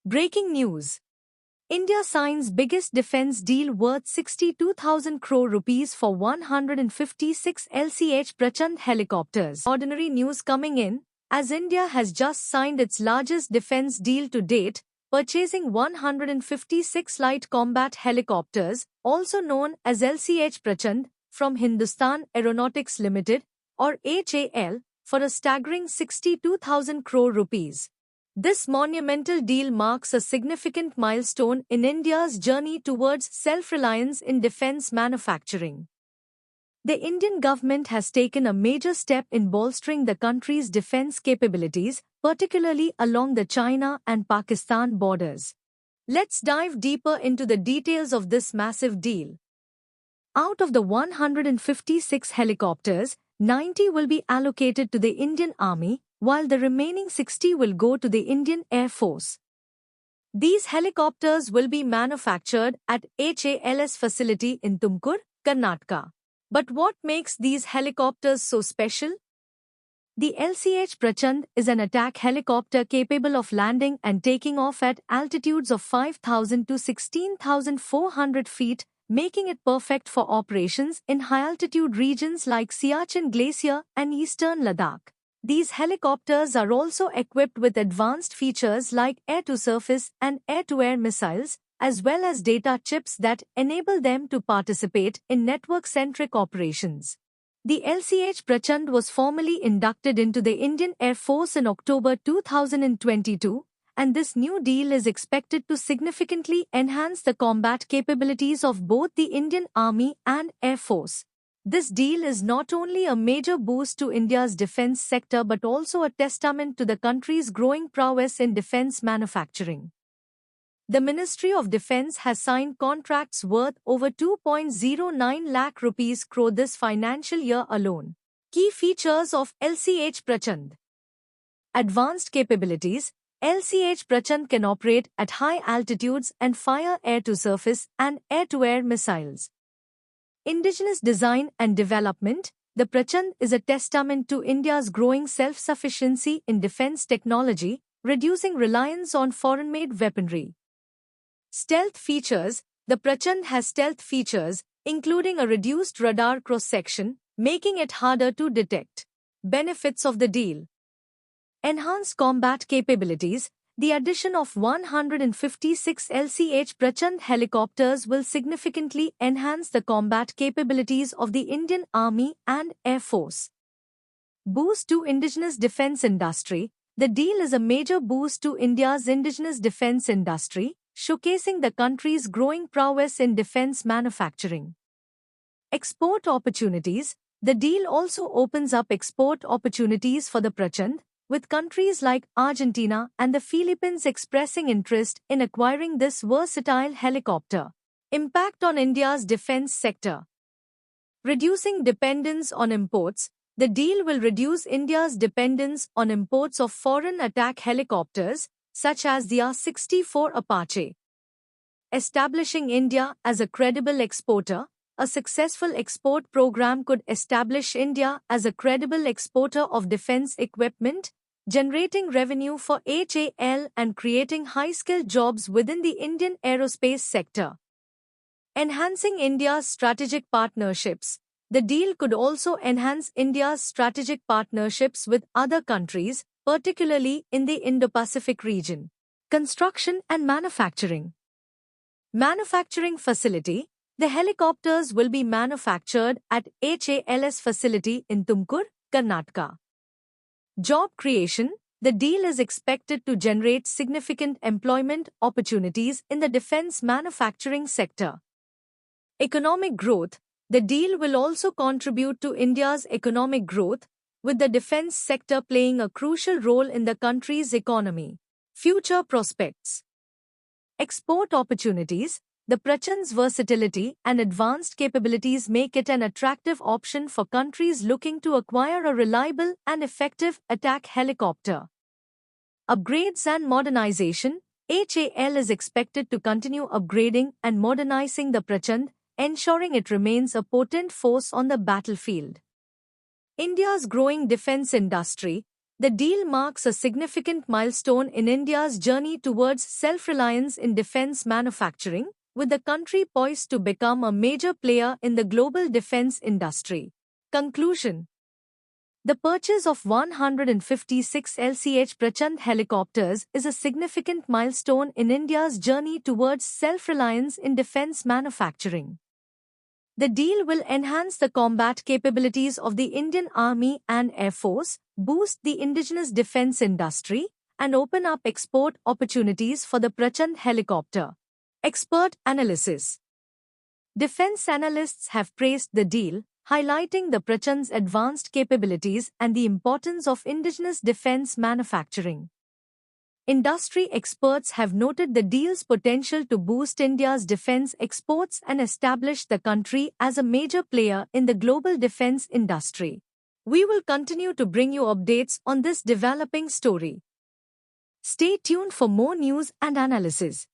Breaking news. India signs biggest defence deal worth 62,000 crore rupees for 156 LCH Prachand helicopters. Ordinary news coming in, as India has just signed its largest defence deal to date, purchasing 156 light combat helicopters, also known as LCH Prachand, from Hindustan Aeronautics Limited, or HAL, for a staggering 62,000 crore rupees. This monumental deal marks a significant milestone in India's journey towards self-reliance in defence manufacturing. The Indian government has taken a major step in bolstering the country's defence capabilities, particularly along the China and Pakistan borders. Let's dive deeper into the details of this massive deal. Out of the 156 helicopters, 90 will be allocated to the Indian Army, while the remaining 60 will go to the Indian Air Force. These helicopters will be manufactured at HAL's facility in Tumkur, Karnataka. But what makes these helicopters so special? The LCH Prachand is an attack helicopter capable of landing and taking off at altitudes of 5,000 to 16,400 feet, making it perfect for operations in high-altitude regions like Siachen Glacier and eastern Ladakh. These helicopters are also equipped with advanced features like air-to-surface and air-to-air missiles, as well as data chips that enable them to participate in network-centric operations. The LCH Prachand was formally inducted into the Indian Air Force in October 2022, and this new deal is expected to significantly enhance the combat capabilities of both the Indian Army and Air Force. This deal is not only a major boost to India's defence sector but also a testament to the country's growing prowess in defence manufacturing. The Ministry of Defence has signed contracts worth over 2.09 lakh rupees crore this financial year alone. Key features of LCH Prachand. Advanced capabilities. LCH Prachand can operate at high altitudes and fire air-to-surface and air-to-air missiles. Indigenous design and development. The Prachand is a testament to India's growing self-sufficiency in defence technology, reducing reliance on foreign-made weaponry. Stealth features. The Prachand has stealth features, including a reduced radar cross-section, making it harder to detect. Benefits of the deal. Enhanced combat capabilities. The addition of 156 LCH Prachand helicopters will significantly enhance the combat capabilities of the Indian Army and Air Force. Boost to indigenous defence industry. The deal is a major boost to India's indigenous defence industry, showcasing the country's growing prowess in defence manufacturing. Export opportunities. The deal also opens up export opportunities for the Prachand, with countries like Argentina and the Philippines expressing interest in acquiring this versatile helicopter. Impact on India's defence sector. Reducing dependence on imports. The deal will reduce India's dependence on imports of foreign attack helicopters, such as the R-64 Apache. Establishing India as a credible exporter. A successful export program could establish India as a credible exporter of defence equipment, generating revenue for HAL and creating high-skilled jobs within the Indian aerospace sector. Enhancing India's strategic partnerships. The deal could also enhance India's strategic partnerships with other countries, particularly in the Indo-Pacific region. Construction and manufacturing. Manufacturing facility. The helicopters will be manufactured at HAL's facility in Tumkur, Karnataka. Job creation. The deal is expected to generate significant employment opportunities in the defence manufacturing sector. Economic growth. The deal will also contribute to India's economic growth, with the defence sector playing a crucial role in the country's economy. Future prospects. Export opportunities. The Prachand's versatility and advanced capabilities make it an attractive option for countries looking to acquire a reliable and effective attack helicopter. Upgrades and modernization. HAL is expected to continue upgrading and modernizing the Prachand, ensuring it remains a potent force on the battlefield. India's growing defense industry. The deal marks a significant milestone in India's journey towards self-reliance in defense manufacturing, with the country poised to become a major player in the global defense industry. Conclusion. The purchase of 156 LCH Prachand helicopters is a significant milestone in India's journey towards self-reliance in defense manufacturing. The deal will enhance the combat capabilities of the Indian Army and Air Force, boost the indigenous defense industry, and open up export opportunities for the Prachand helicopter. Expert analysis. Defense analysts have praised the deal, highlighting the Prachand's advanced capabilities and the importance of indigenous defense manufacturing. Industry experts have noted the deal's potential to boost India's defense exports and establish the country as a major player in the global defense industry. We will continue to bring you updates on this developing story. Stay tuned for more news and analysis.